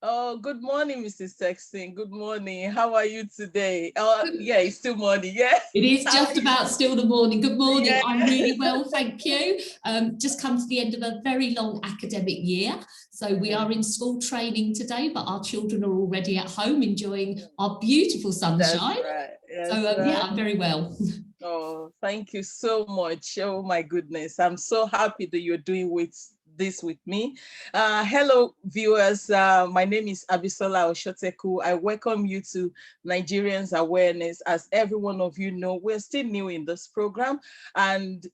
Oh, good morning, Mrs. Sexton. Good morning. How are you today? Oh, yeah, it's still morning. Yeah. It is How just about still the morning. Good morning. Yeah. I'm really well, thank you. Just come to the end of a very long academic year. So we are in school training today, but our children are already at home enjoying our beautiful sunshine. That's right. So That's right. yeah, I'm very well. Oh, thank you so much. Oh my goodness. I'm so happy that you're doing this with me. Hello, viewers. My name is Abisola Oshoteku. I welcome you to Nigerians Awareness. As every one of you know, we're still new in this program. And,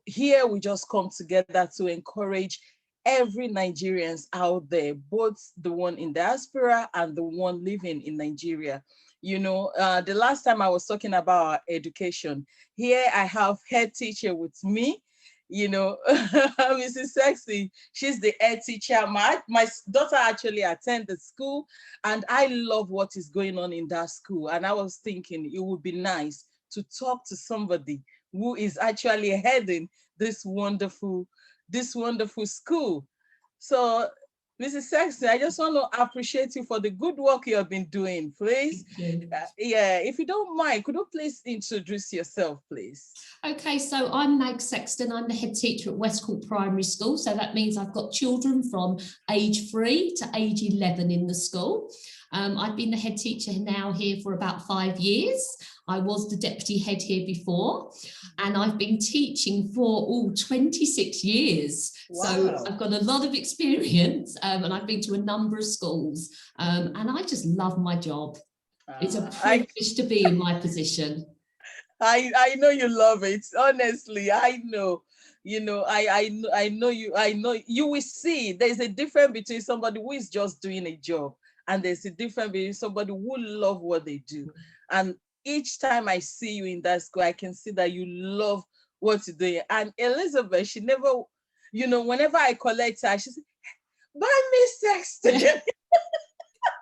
here we just come together to encourage every Nigerians out there, both the one in diaspora and the one living in Nigeria. The last time I was talking about education, here I have head teacher with me, Mrs. Sexton. She's the head teacher. My daughter actually attends the school, and I love what is going on in that school. And I was thinking it would be nice to talk to somebody who is actually heading this wonderful school. So, Mrs. Sexton, I just want to appreciate you for the good work you have been doing, please. Yeah, if you don't mind, could you please introduce yourself, please? Okay, so I'm Ms Sexton. I'm the head teacher at Westcourt Primary School. So that means I've got children from age 3 to age 11 in the school. I've been the head teacher now here for about 5 years. I was the deputy head here before, and I've been teaching for 26 years. Wow. So I've got a lot of experience, and I've been to a number of schools, and I just love my job. It's a privilege to be in my position. I know you love it. Honestly, I know. I know you will see there's a difference between somebody who is just doing a job, and there's a difference between somebody who love what they do. And each time I see you in that school, I can see that you love what you're doing. And Elizabeth, she never, whenever I collect her, she says, "Bye, Ms. Sexton."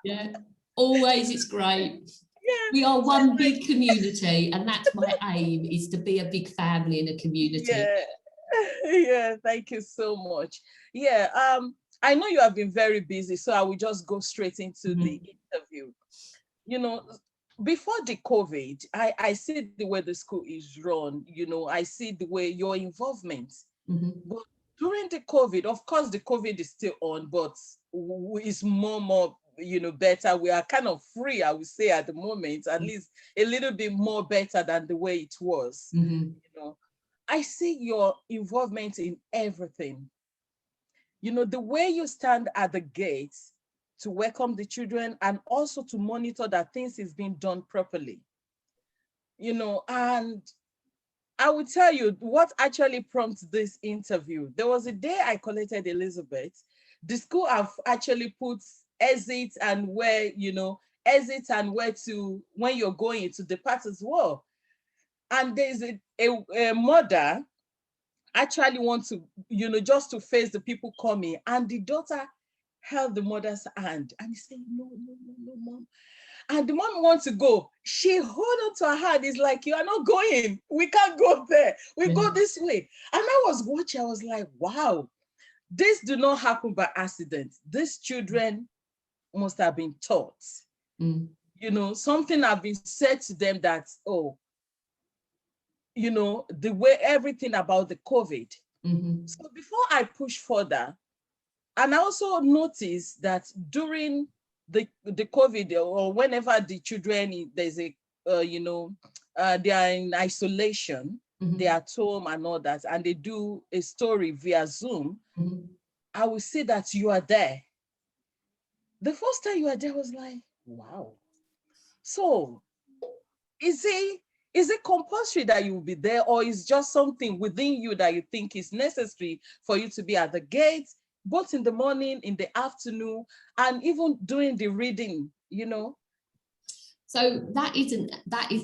Yeah, always. It's great. Yeah. We are one big community, and that's my aim, is to be a big family in a community. Yeah, thank you so much. Yeah, I know you have been very busy, so I will just go straight into the interview. Before the COVID, I see the way the school is run, I see the way your involvement. But during the COVID, of course, the COVID is still on, but it's more, better. We are kind of free, I would say, at the moment, at least a little bit more better than the way it was. I see your involvement in everything. The way you stand at the gates to welcome the children and also to monitor that things is being done properly. And I will tell you what actually prompted this interview. There was a day I collected Elizabeth. The school have actually put exit and where to, when you're going to depart as well. And there's a mother actually want to, just to face the people coming. And the daughter held the mother's hand and he said, no, mom. And the mom wants to go. She hold on to her hand. It's like, you are not going. We can't go there. We go this way. And I was watching. I was like, wow, this do not happen by accident. These children must have been taught. Something have been said to them that, the way everything about the COVID. So before I push further, and I also noticed that during the COVID, or whenever the children, there's a, they are in isolation, they are at home and all that, and they do a story via Zoom, I will see that you are there. The first time you are there was like, wow. So is it compulsory that you will be there, or is just something within you that you think is necessary for you to be at the gate, both in the morning, in the afternoon, and even doing the reading, So that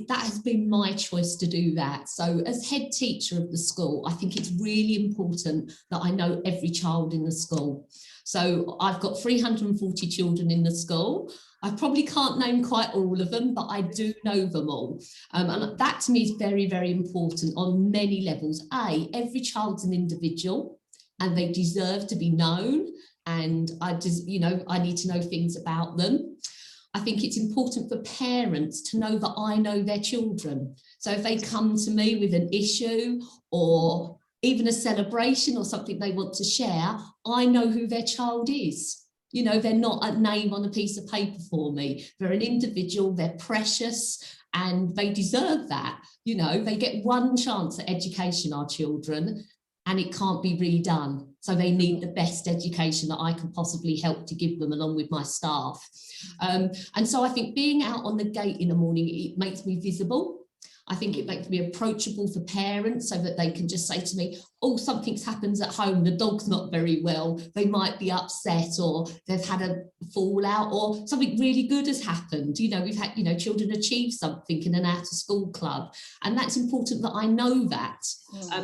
has been my choice to do that. So as head teacher of the school, I think it's really important that I know every child in the school. So I've got 340 children in the school. I probably can't name quite all of them, but I do know them all. And that to me is very, very important on many levels. Every child's an individual, and they deserve to be known. And I just, you know, I need to know things about them. I think it's important for parents to know that I know their children. So if they come to me with an issue or even a celebration or something they want to share, I know who their child is. You know, they're not a name on a piece of paper for me. They're an individual, they're precious, and they deserve that. You know, they get one chance at education, our children, and it can't be redone. So they need the best education that I can possibly help to give them, along with my staff. And so I think being out on the gate in the morning, it makes me visible. I think it makes me approachable for parents so that they can just say to me, oh, something's happened at home, the dog's not very well, they might be upset, or they've had a fallout, or something really good has happened. You know, we've had, you know, children achieve something in an out of school club, and that's important that I know that.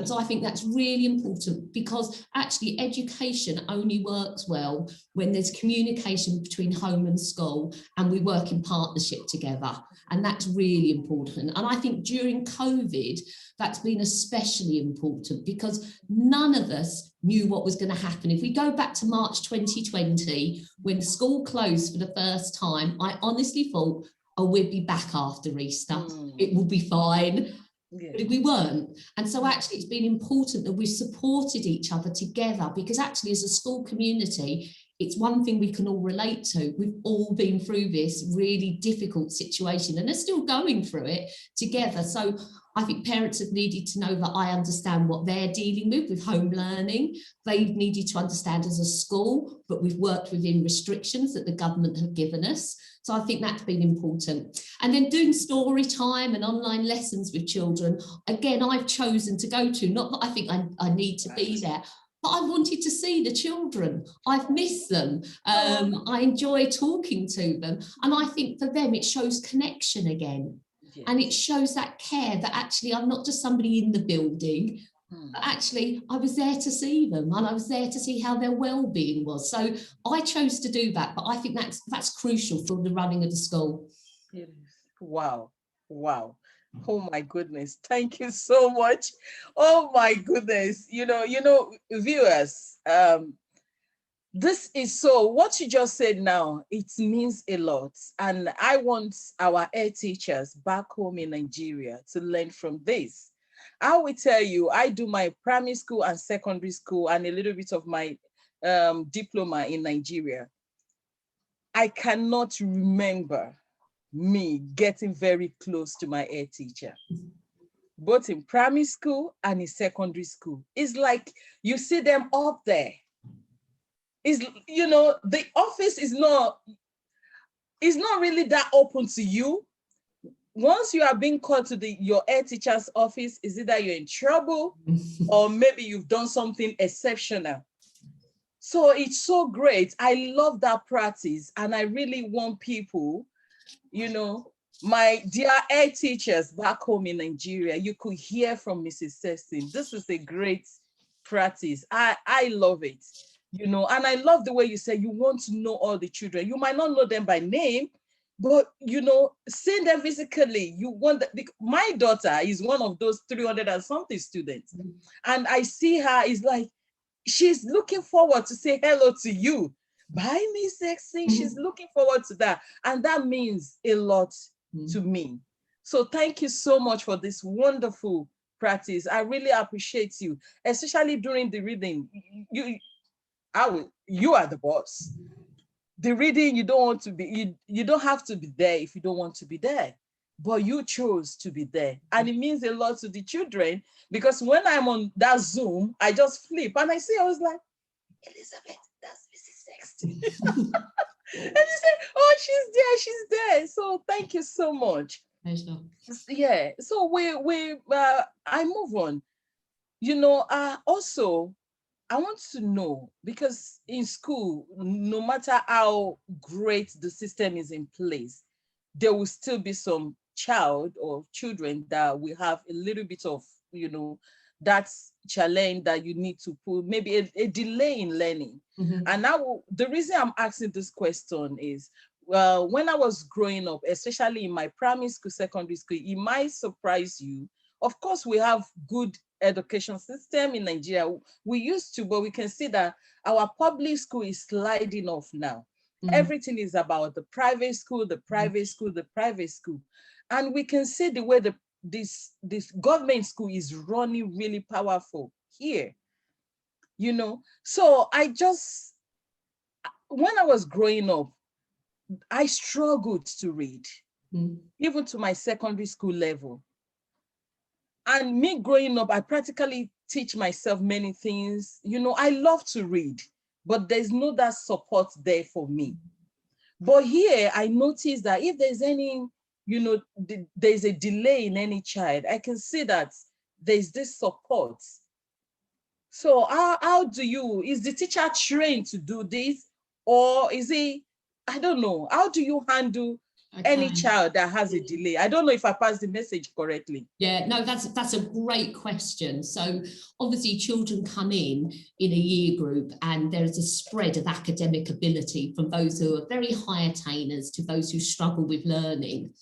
So I think that's really important, because actually education only works well when there's communication between home and school and we work in partnership together. And that's really important. And I think during COVID, that's been especially important, because none of us knew what was going to happen. If we go back to March 2020, when school closed for the first time, I honestly thought, oh, we'll be back after Easter. It will be fine. Yeah. But we weren't. And so actually it's been important that we've supported each other together, because actually as a school community, it's one thing we can all relate to. We've all been through this really difficult situation and are still going through it together. So I think parents have needed to know that I understand what they're dealing with home learning. They've needed to understand as a school, but we've worked within restrictions that the government have given us. So I think that's been important. And then doing story time and online lessons with children, again, I've chosen to go to, not that I think I need to be there, but I wanted to see the children. I've missed them. I enjoy talking to them. And I think for them, it shows connection again. Yes. And it shows that care, that actually I'm not just somebody in the building, but actually I was there to see them, and I was there to see how their well-being was. So I chose to do that, but I think that's crucial for the running of the school. Yes. Wow. Wow. Oh my goodness. Thank you so much. Oh my goodness. You know, viewers, this is so, what you just said now, it means a lot. And I want our air teachers back home in Nigeria to learn from this. I will tell you, I do my primary school and secondary school and a little bit of my diploma in Nigeria. I cannot remember me getting very close to my air teacher, both in primary school and in secondary school. It's like you see them up there. Is, you know, the office is not really that open to you. Once you are being called to your air teacher's office, is it that you're in trouble or maybe you've done something exceptional? So it's so great. I love that practice, and I really want people, you know, my dear air teachers back home in Nigeria, you could hear from Mrs. Sexton. This is a great practice. I love it. You know, and I love the way you say you want to know all the children. You might not know them by name, but, you know, seeing them physically, you want that. My daughter is one of those 300 and something students. And I see her, is like, she's looking forward to say hello to you. Bye, Ms Sexton. She's looking forward to that. And that means a lot to me. So thank you so much for this wonderful practice. I really appreciate you, especially during the reading. You are the boss. The reading, you don't want to be, you don't have to be there if you don't want to be there, but you chose to be there. And it means a lot to the children, because when I'm on that Zoom, I just flip and I was like, Elizabeth, that's Mrs. Sexton. And you say, oh, she's there. So thank you so much. Yeah, so I move on. You know, also, I want to know, because in school, no matter how great the system is in place, there will still be some child or children that will have a little bit of, you know, that challenge that you need to put, maybe a delay in learning. And now the reason I'm asking this question is, when I was growing up, especially in my primary school, secondary school, it might surprise you. Of course, we have good education system in Nigeria. We used to, but we can see that our public school is sliding off now. Everything is about the private school, the private school, the private school. And we can see the way this government school is running really powerful here, you know. So when I was growing up, I struggled to read, even to my secondary school level. And me growing up, I practically teach myself many things. You know, I love to read, but there's no that support there for me. But here, I noticed that if there's any, you know, there's a delay in any child, I can see that there's this support. So is the teacher trained to do this? Or is he, I don't know, how do you handle any child that has a delay? I don't know if I passed the message correctly. Yeah, no, that's a great question. So obviously children come in a year group and there's a spread of academic ability from those who are very high attainers to those who struggle with learning.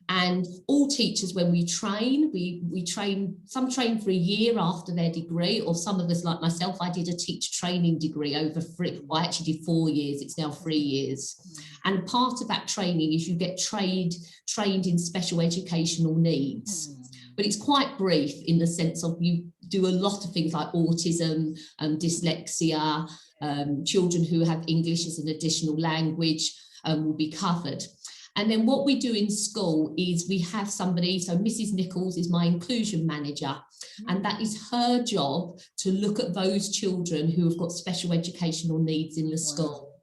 And all teachers, when we train, we train, some train for a year after their degree, or some of us, like myself, I did a teacher training degree over I actually did 4 years, it's now 3 years. And part of that training is you get trained in special educational needs. But it's quite brief in the sense of you do a lot of things like autism, dyslexia, children who have English as an additional language will be covered. And then what we do in school is we have somebody, so Mrs. Nichols is my inclusion manager, and that is her job to look at those children who have got special educational needs in the school.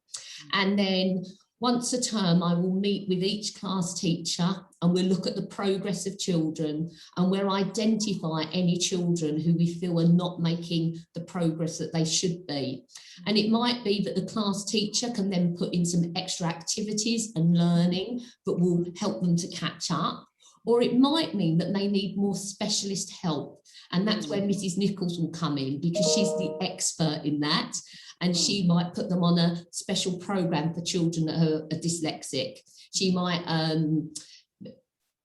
And then once a term, I will meet with each class teacher and we'll look at the progress of children and we'll identify any children who we feel are not making the progress that they should be. And it might be that the class teacher can then put in some extra activities and learning that will help them to catch up. Or it might mean that they need more specialist help. And that's where Mrs. Nichols will come in, because she's the expert in that. And she might put them on a special program for children that are dyslexic. She might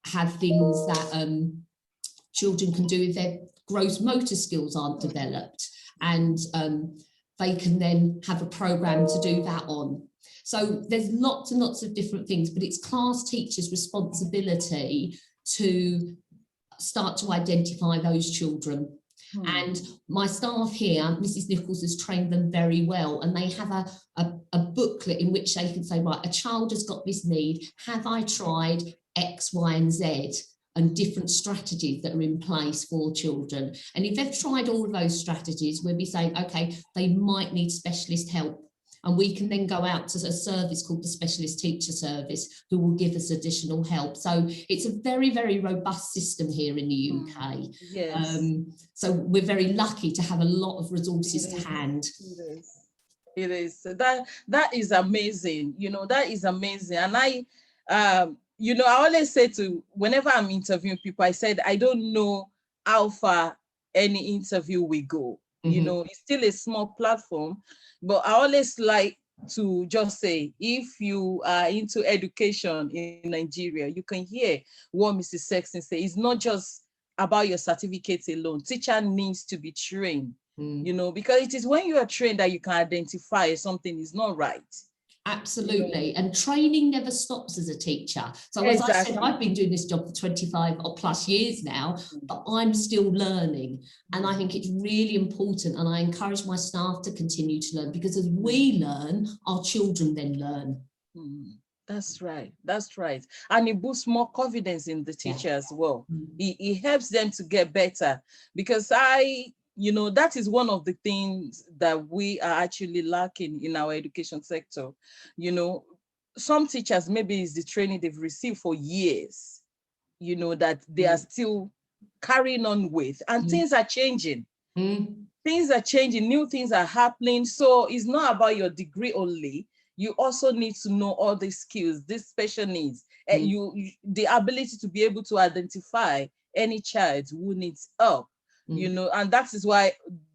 have things that children can do if their gross motor skills aren't developed. And they can then have a program to do that on. So there's lots and lots of different things, but it's class teachers' responsibility to start to identify those children. And my staff here, Mrs. Nichols has trained them very well, and they have a booklet in which they can say, right, a child has got this need. Have I tried X, Y, and Z? And different strategies that are in place for children. And if they've tried all of those strategies, we'll be saying, okay, they might need specialist help. And we can then go out to a service called the Specialist Teacher Service, who will give us additional help. So it's a very, very robust system here in the UK. Yes. So we're very lucky to have a lot of resources to hand. It is. That is amazing. You know, that is amazing. And you know, I always say whenever I'm interviewing people, I said, I don't know how far any interview will go. You know, it's still a small platform, but I always like to just say, if you are into education in Nigeria, you can hear what Mrs. Sexton says. It's not just about your certificates alone. Teacher needs to be trained, you know, because it is when you are trained that you can identify if something is not right. Absolutely. And training never stops as a teacher. So as I said, I've been doing this job for 25 or plus years now, but I'm still learning. And I think it's really important. And I encourage my staff to continue to learn, because as we learn, our children then learn. That's right. That's right. And it boosts more confidence in the teacher as well. It helps them to get better, because you know, that is one of the things that we are actually lacking in our education sector. You know, some teachers, maybe it's the training they've received for years, you know, that they are still carrying on with, and things are changing. Things are changing, new things are happening. So it's not about your degree only. You also need to know all these skills, these special needs, the ability to be able to identify any child who needs help. You know, and that is why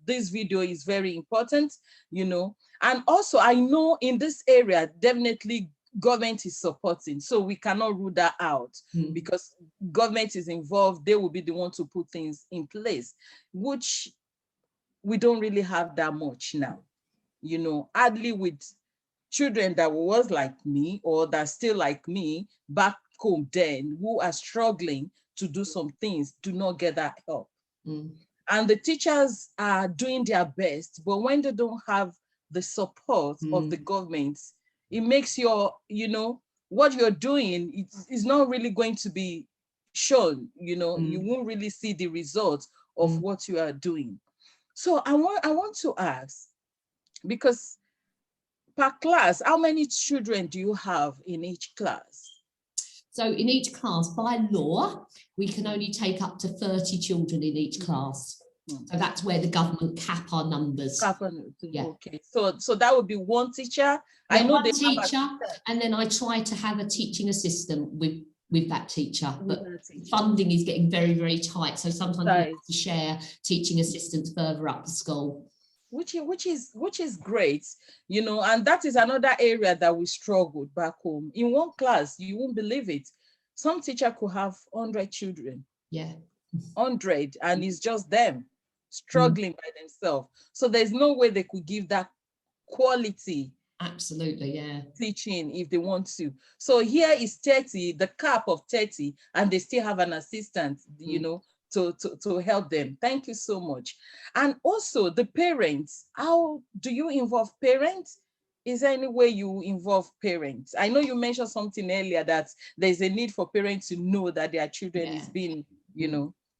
this video is very important, you know. And also, I know in this area, definitely government is supporting. So we cannot rule that out because government is involved. They will be the one to put things in place, which we don't really have that much now. Hardly with children that was like me or that still like me back home then, who are struggling to do some things, do not get that help. And the teachers are doing their best, but when they don't have the support of the government, it makes what you're doing is not really going to be shown. You won't really see the results of what you are doing. So I want to ask, because per class, how many children do you have in each class? So in each class, by law, we can only take up to 30 children in each class. So that's where the government cap our numbers. Yeah. Okay. So that would be one teacher. I know one teacher, and then I try to have a teaching assistant with that teacher, but funding is getting very, very tight. So sometimes we have to share teaching assistants further up the school. Which is great, and that is another area that we struggled back home. In one class, you won't believe it, some teacher could have 100 children. Yeah. 100, and it's just them struggling by themselves. So there's no way they could give that quality. Absolutely, yeah. Teaching if they want to. So here is 30, the cap of 30, and they still have an assistant, to help them. Thank you so much. And also the parents, how do you involve parents? Is there any way you involve parents? I know you mentioned something earlier that there's a need for parents to know that their children is being,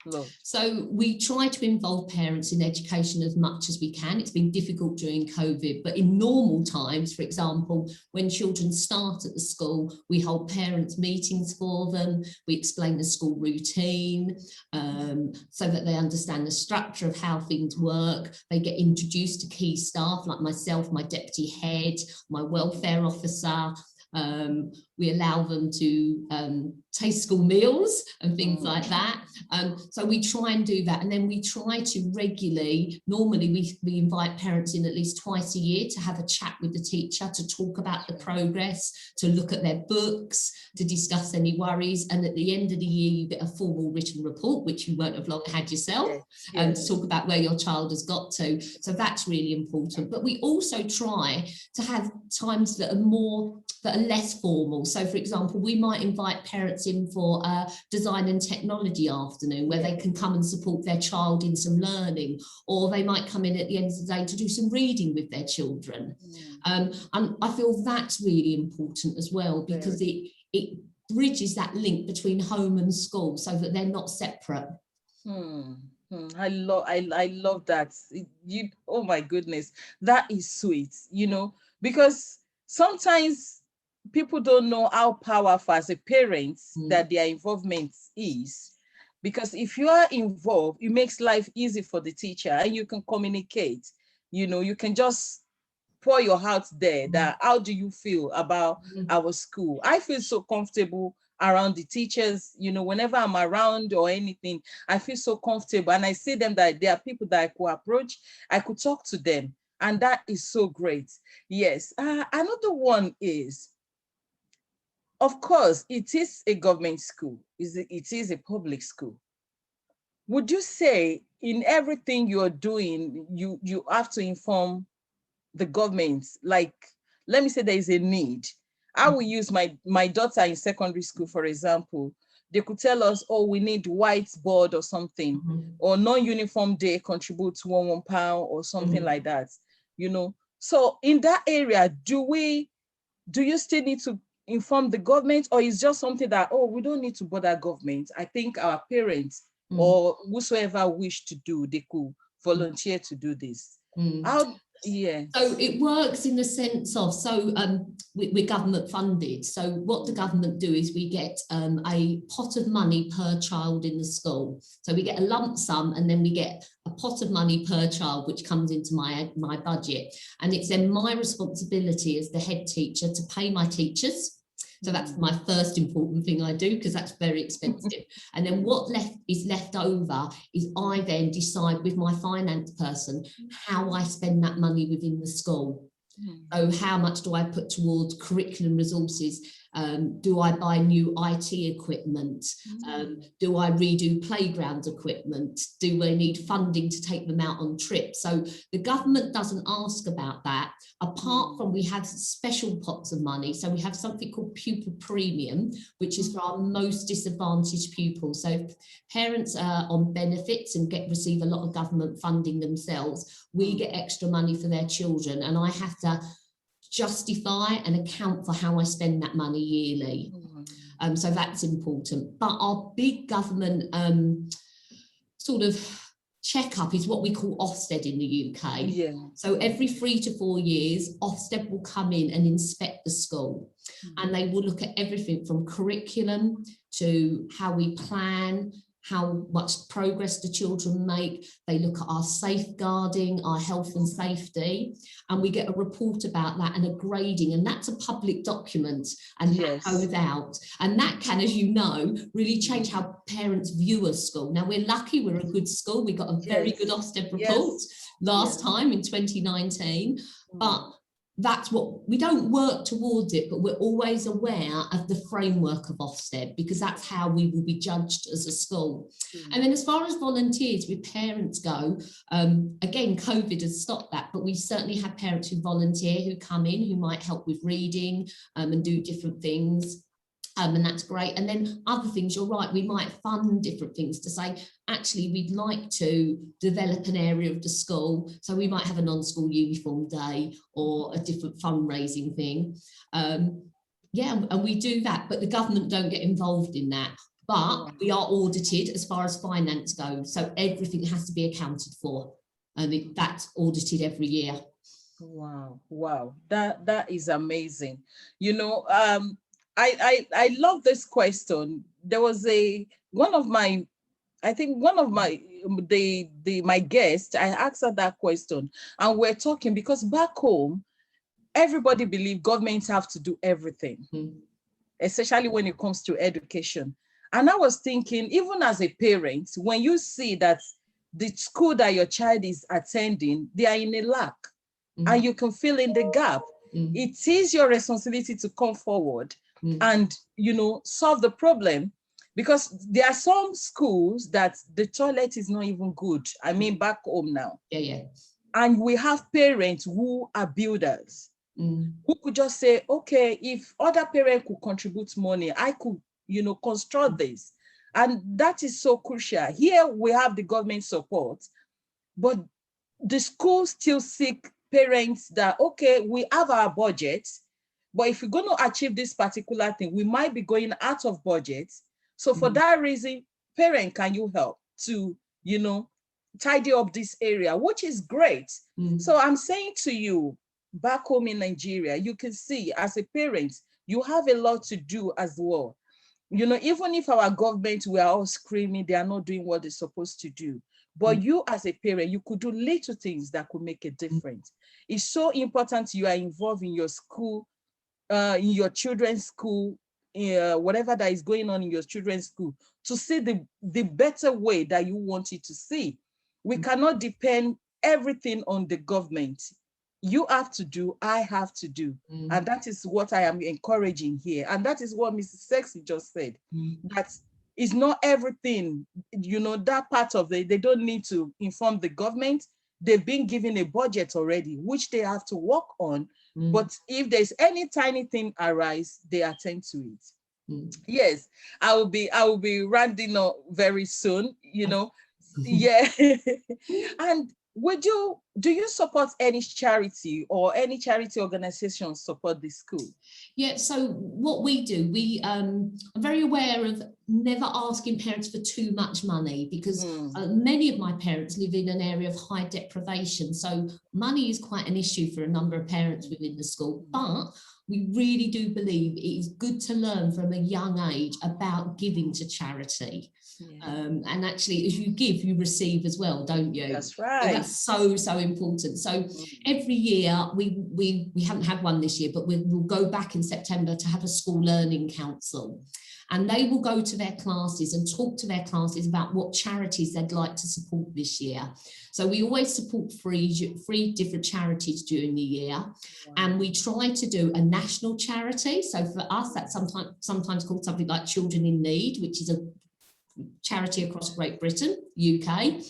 loved. So we try to involve parents in education as much as we can. It's been difficult during COVID, but in normal times, for example, when children start at the school, we hold parents' meetings for them. We explain the school routine so that they understand the structure of how things work. They get introduced to key staff like myself, my deputy head, my welfare officer. We allow them to taste school meals and things like that. So we try and do that. And then we try to regularly, normally we invite parents in at least twice a year to have a chat with the teacher, to talk about the progress, to look at their books, to discuss any worries. And at the end of the year, you get a formal written report, which you won't have long had yourself, to talk about where your child has got to. So that's really important. But we also try to have times that are less formal. So for example, we might invite parents in for a design and technology afternoon where they can come and support their child in some learning, or they might come in at the end of the day to do some reading with their children. And I feel that's really important as well, because it bridges that link between home and school so that they're not separate. I love that. Oh my goodness, that is sweet, because sometimes people don't know how powerful as a parent that their involvement is, because if you are involved, it makes life easy for the teacher and you can communicate. You can just pour your heart there, that how do you feel about our school? I feel so comfortable around the teachers, whenever I'm around or anything, I feel so comfortable, and I see them that there are people that I could approach, I could talk to them, and that is so great. Yes. Another one is, of course, it is a government school. It is a public school. Would you say in everything you're doing, you have to inform the government? Like, let me say there is a need. I will use my daughter in secondary school, for example. They could tell us, oh, we need whiteboard or something, or non-uniform day, contribute to £1 or something like that. So in that area, do you still need to inform the government, or is just something that, oh, we don't need to bother government? I think our parents or whosoever wish to do, they could volunteer to do this. So it works in the sense of, we're government funded. So what the government do is we get a pot of money per child in the school. So we get a lump sum, and then we get a pot of money per child, which comes into my budget. And it's then my responsibility as the head teacher to pay my teachers. So that's my first important thing I do, because that's very expensive. And then what is left over is I then decide with my finance person how I spend that money within the school. So how much do I put towards curriculum resources? Do I buy new IT equipment? Do I redo playground equipment? Do I need funding to take them out on trips? So the government doesn't ask about that, apart from we have special pots of money. So we have something called pupil premium, which is for our most disadvantaged pupils. So if parents are on benefits and receive a lot of government funding themselves, we get extra money for their children, and I have to justify and account for how I spend that money yearly. So that's important. But our big government sort of checkup is what we call Ofsted in the UK. So every 3 to 4 years, Ofsted will come in and inspect the school, and they will look at everything from curriculum to how we plan, how much progress the children make. They look at our safeguarding, our health and safety, and we get a report about that and a grading, and that's a public document, and that goes out. And that can, as you know, really change how parents view a school. Now, we're lucky, we're a good school. We got a very good Ofsted report last time in 2019, but that's what, we don't work towards it, but we're always aware of the framework of Ofsted, because that's how we will be judged as a school. And then as far as volunteers with parents go, again, COVID has stopped that, but we certainly have parents who volunteer, who come in, who might help with reading and do different things. And that's great. And then other things, you're right, we might fund different things to say, actually, we'd like to develop an area of the school. So we might have a non-school uniform day or a different fundraising thing. And we do that, but the government don't get involved in that. But we are audited as far as finance goes. So everything has to be accounted for. And that's audited every year. Wow. That is amazing. You know, I love this question. There was one of my guests, I asked her that question, and we're talking because back home, everybody believes governments have to do everything, especially when it comes to education. And I was thinking, even as a parent, when you see that the school that your child is attending, they are in a lack, and you can fill in the gap, it is your responsibility to come forward and, you know, solve the problem. Because there are some schools that the toilet is not even good. I mean, back home now. And we have parents who are builders, who could just say, okay, if other parents could contribute money, I could, you know, construct this. And that is so crucial. Here we have the government support, but the schools still seek parents that, okay, we have our budget, but if we're going to achieve this particular thing, we might be going out of budget. So for that reason, parent, can you help to, you know, tidy up this area, which is great. So I'm saying to you, back home in Nigeria, you can see as a parent, you have a lot to do as well. You know, even if our government, we are all screaming, they are not doing what they're supposed to do. But you as a parent, you could do little things that could make a difference. It's so important you are involved in your school, in your children's school, whatever that is going on in your children's school, to see the better way that you want it to see. We cannot depend everything on the government. You have to do, I have to do. And that is what I am encouraging here. And that is what Ms Sexton just said. That is not everything, you know, that part of it, they don't need to inform the government. They've been given a budget already, which they have to work on. But if there's any tiny thing arise, they attend to it. Yes, I will be rounding up very soon, you know. And do you support any charity or any charity organization support the school? Yeah, so what we do, we are very aware of never asking parents for too much money, because many of my parents live in an area of high deprivation. So money is quite an issue for a number of parents within the school. But we really do believe it is good to learn from a young age about giving to charity. And actually, as you give, you receive as well, don't you? That's right. So that's so important. So every year, we haven't had one this year, but we'll go back in September to have a school learning council. And they will go to their classes and talk to their classes about what charities they'd like to support this year. So we always support three different charities during the year. Wow. And we try to do a national charity. So for us, that's sometimes called something like Children in Need, which is a charity across Great Britain, UK.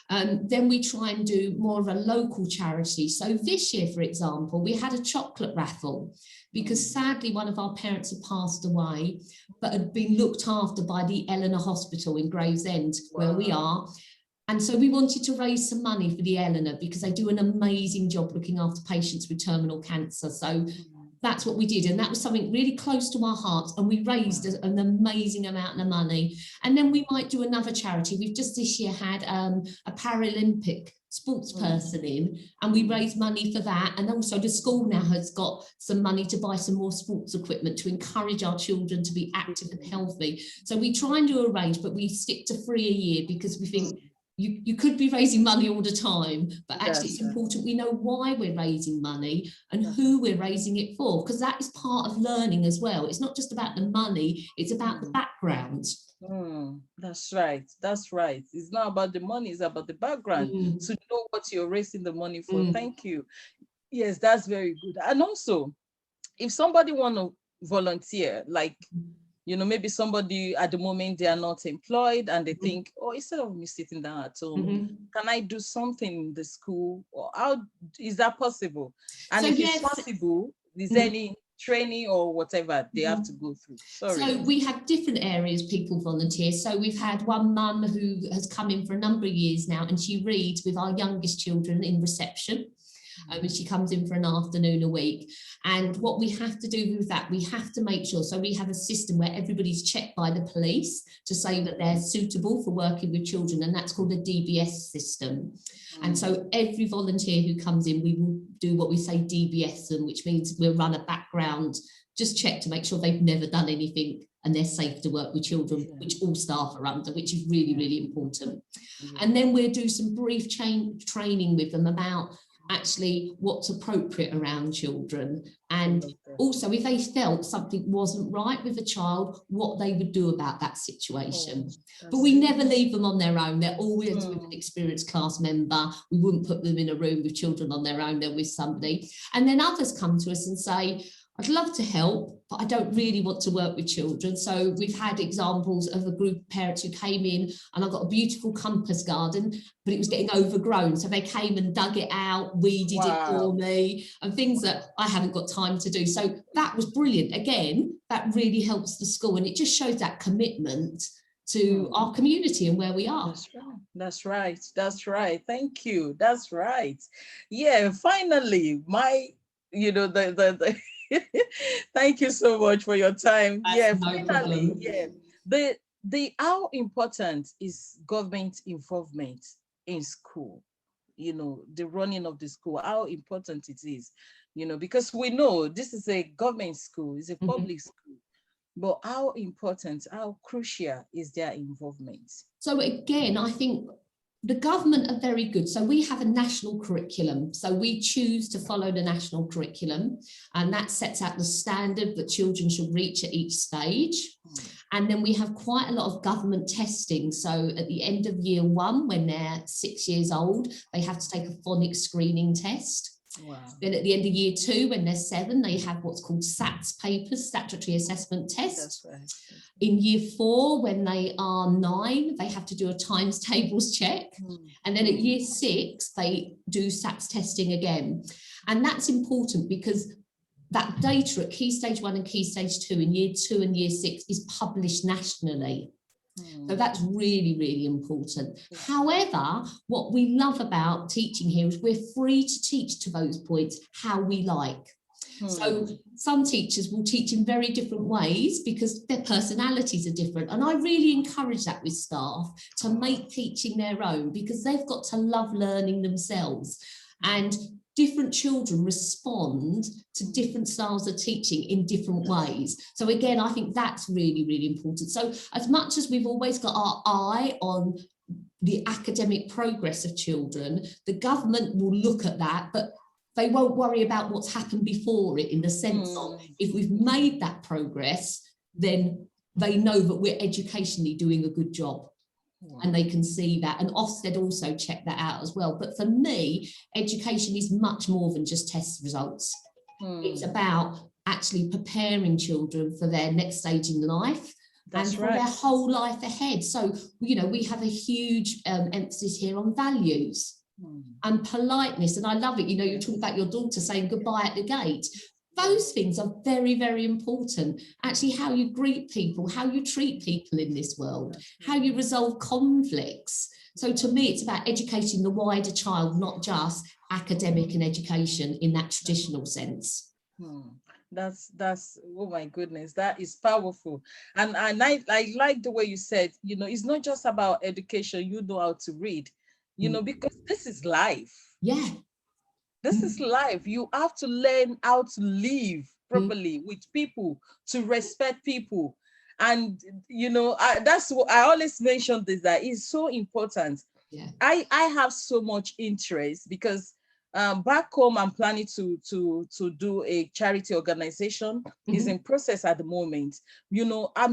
Then we try and do more of a local charity. So this year, for example, we had a chocolate raffle because sadly one of our parents had passed away, but had been looked after by the Eleanor Hospital in Gravesend, where we are. And so we wanted to raise some money for the Eleanor because they do an amazing job looking after patients with terminal cancer. So that's what we did. And that was something really close to our hearts. And we raised an amazing amount of money. And then we might do another charity. We've just this year had a Paralympic sports person in, and we raised money for that. And also the school now has got some money to buy some more sports equipment to encourage our children to be active and healthy. So we try and do a range, but we stick to 3 a year because we think you could be raising money all the time, but actually it's important we know why we're raising money and who we're raising it for, because that is part of learning as well. It's not just about the money, it's about the background. That's right. That's right. It's not about the money, it's about the background. To know what you're raising the money for. Thank you. Yes, that's very good. And also, if somebody want to volunteer, like, you know, maybe somebody at the moment they are not employed and they think, oh, instead of me sitting down at home, can I do something in the school? Or how is that possible? And so if it's possible, is there any training or whatever they have to go through? So we have different areas people volunteer. So we've had one mum who has come in for a number of years now, and she reads with our youngest children in reception. And she comes in for an afternoon a week. And what we have to do with that, we have to make sure, so we have a system where everybody's checked by the police to say that they're suitable for working with children, and that's called a DBS system. And so every volunteer who comes in, we will do what we say DBS them, which means we'll run a background, just check to make sure they've never done anything and they're safe to work with children, which all staff are under, which is really, really important. And then we'll do some brief training with them about actually what's appropriate around children, and also if they felt something wasn't right with a child, what they would do about that situation. But we never leave them on their own. They're always with an experienced class member. We wouldn't put them in a room with children on their own. They're with somebody. And then others come to us and say, I'd love to help, but I don't really want to work with children. So we've had examples of a group of parents who came in, and I've got a beautiful compass garden, but it was getting overgrown. So they came and dug it out, weeded it for me, and things that I haven't got time to do. So that was brilliant. Again, that really helps the school, and it just shows that commitment to our community and where we are. That's right. That's right. Thank you. That's right. Yeah, finally, thank you so much for your time. Finally, the how important is government involvement in school, the running of the school, how important it is, because we know this is a government school, it's a public school, but how important, how crucial is their involvement? So again, I think the government are very good. So we have a national curriculum. So we choose to follow the national curriculum, and that sets out the standard that children should reach at each stage. And then we have quite a lot of government testing. So at the end of year 1, when they're 6 years old, they have to take a phonics screening test. Then at the end of year 2, when they're 7, they have what's called SATs papers, statutory assessment test. In year 4, when they are 9, they have to do a times tables check. And then at year 6, they do SATs testing again. And that's important because that data at Key Stage 1 and Key Stage 2 in year 2 and year 6 is published nationally. So that's really, really important. However, what we love about teaching here is we're free to teach to those points how we like. So some teachers will teach in very different ways because their personalities are different. And I really encourage that with staff to make teaching their own, because they've got to love learning themselves. And different children respond to different styles of teaching in different ways. So again, I think that's really, really important. So as much as we've always got our eye on the academic progress of children, the government will look at that, but they won't worry about what's happened before it, in the sense of, if we've made that progress, then they know that we're educationally doing a good job. And they can see that. And Ofsted also check that out as well. But for me, education is much more than just test results. It's about actually preparing children for their next stage in life. That's and for their whole life ahead. So, you know, we have a huge emphasis here on values and politeness. And I love it. You know, you talk about your daughter saying goodbye at the gate. Those things are very, very important. Actually, how you greet people, how you treat people in this world, how you resolve conflicts. So to me, it's about educating the wider child, not just academic and education in that traditional sense. That's oh my goodness, that is powerful. And I like the way you said, you know, it's not just about education, you know how to read, you know, because this is life. Yeah. This is life. You have to learn how to live properly with people, to respect people. And, you know, that's what I always mention this, that is so important. Yeah. I have so much interest because back home, I'm planning to do a charity organization. It's in process at the moment. You know, I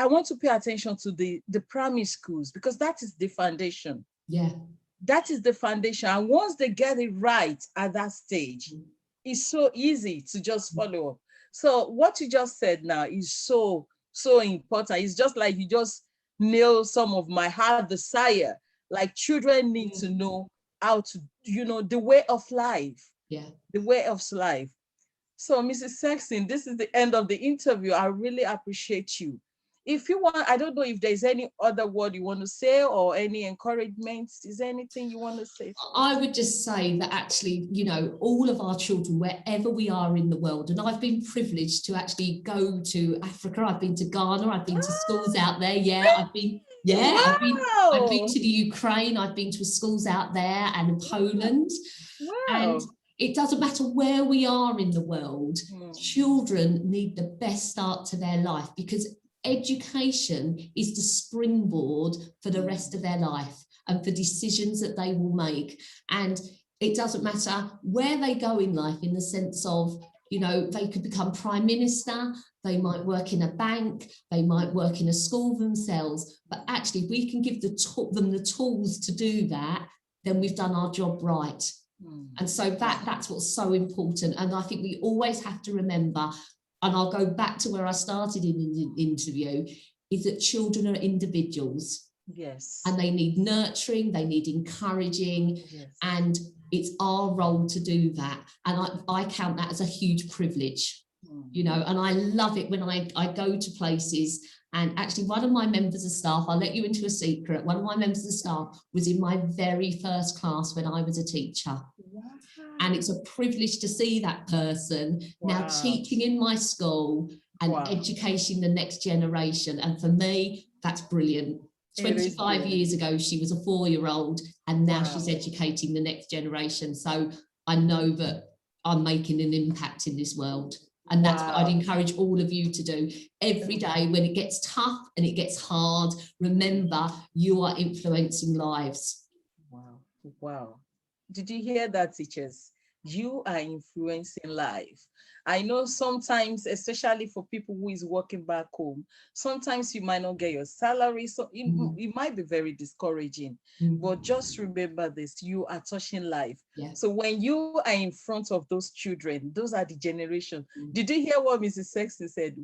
want to pay attention to the primary schools, because that is the foundation. Yeah. That is the foundation. And once they get it right at that stage, it's so easy to just follow up. So what you just said now is so important. It's just like you just nailed some of my heart desire. Like, children need to know how to, you know, the way of life. Yeah. The way of life. So, Mrs. Sexton, this is the end of the interview. I really appreciate you. If you want, I don't know if there's any other word you want to say or any encouragement. Is there anything you want to say? I would just say that actually, you know, all of our children, wherever we are in the world, and I've been privileged to actually go to Africa. I've been to Ghana. I've been to schools out there. Yeah, I've been. Yeah, wow. I've been to the Ukraine. I've been to schools out there and Poland. Wow. And it doesn't matter where we are in the world. Children need the best start to their life, because education is the springboard for the rest of their life and for decisions that they will make. And it doesn't matter where they go in life, in the sense of, you know, they could become prime minister, they might work in a bank, they might work in a school themselves, but actually if we can give them the tools to do that, then we've done our job right. And so that's what's so important. And I think we always have to remember, and I'll go back to where I started in the interview, is that children are individuals. Yes. And they need nurturing, they need encouraging, and it's our role to do that. And I count that as a huge privilege, you know, and I love it when I go to places. And actually, one of my members of staff, I'll let you into a secret, one of my members of staff was in my very first class when I was a teacher. Wow. And it's a privilege to see that person now teaching in my school and educating the next generation. And for me, that's brilliant. 25 years ago, she was a 4-year-old, and now she's educating the next generation. So I know that I'm making an impact in this world. And that's what I'd encourage all of you to do. Every day when it gets tough and it gets hard, remember you are influencing lives. Wow. Did you hear that, teachers? You are influencing life. I know sometimes, especially for people who is working back home, sometimes you might not get your salary. So it might be very discouraging. But just remember this, you are touching life. Yeah. So when you are in front of those children, those are the generation. Did you hear what Mrs. Sexton said?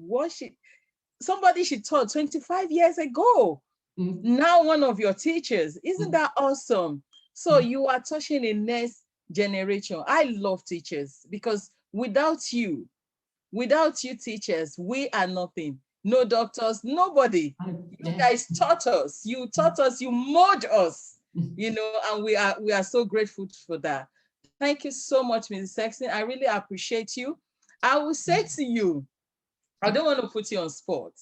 Somebody she taught 25 years ago. Now one of your teachers. Isn't that awesome? So you are touching the next generation. I love teachers, because without you teachers, we are nothing. No doctors, nobody. You guys taught us. You taught us, you molded us, you know, and we are so grateful for that. Thank you so much, Ms. Sexton. I really appreciate you. I will say to you, I don't want to put you on spot.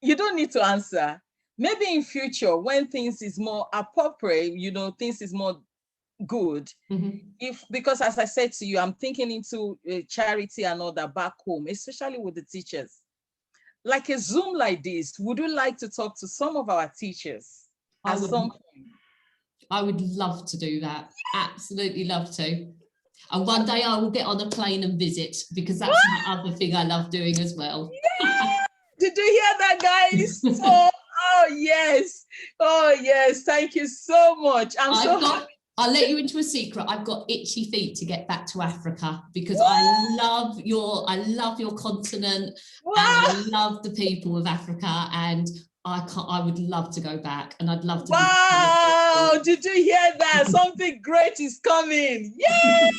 You don't need to answer. Maybe in future, when things is more appropriate, you know, things is more good. Because as I said to you, I'm thinking into charity and all that back home, especially with the teachers. Like a Zoom like this, would you like to talk to some of our teachers at some point. I would love to do that. Absolutely love to. And one day I will get on a plane and visit, because that's the other thing I love doing as well. Yeah! Did you hear that, guys? So, oh yes. Thank you so much. I'll let you into a secret. I've got itchy feet to get back to Africa, because I love your continent. Wow. And I love the people of Africa, and I would love to go back, and I'd love to. Wow! Did you hear that? Something great is coming. Yay!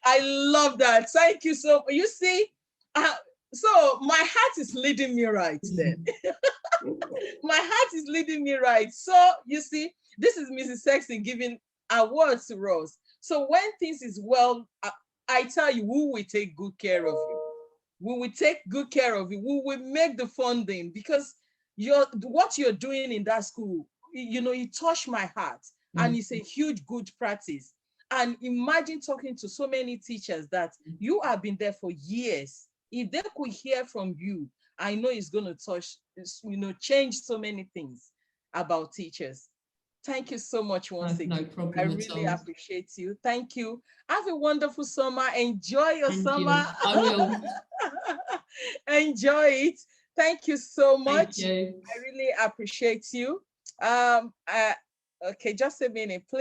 I love that. Thank you so much. You see, so my heart is leading me right then. My heart is leading me right. So you see, this is Mrs. Sexton giving awards to us. So when things is well, I tell you, we will take good care of you. We will take good care of you. We will make the funding, because what you're doing in that school, it touched my heart, and it's a huge good practice. And imagine talking to so many teachers that you have been there for years. If they could hear from you, I know it's going to touch, change so many things about teachers. Thank you so much once again. No problem. I really appreciate you. Thank you. Have a wonderful summer. Enjoy your summer. I will. Enjoy it. Thank you so much. Thank you. I really appreciate you. Okay, just a minute, please.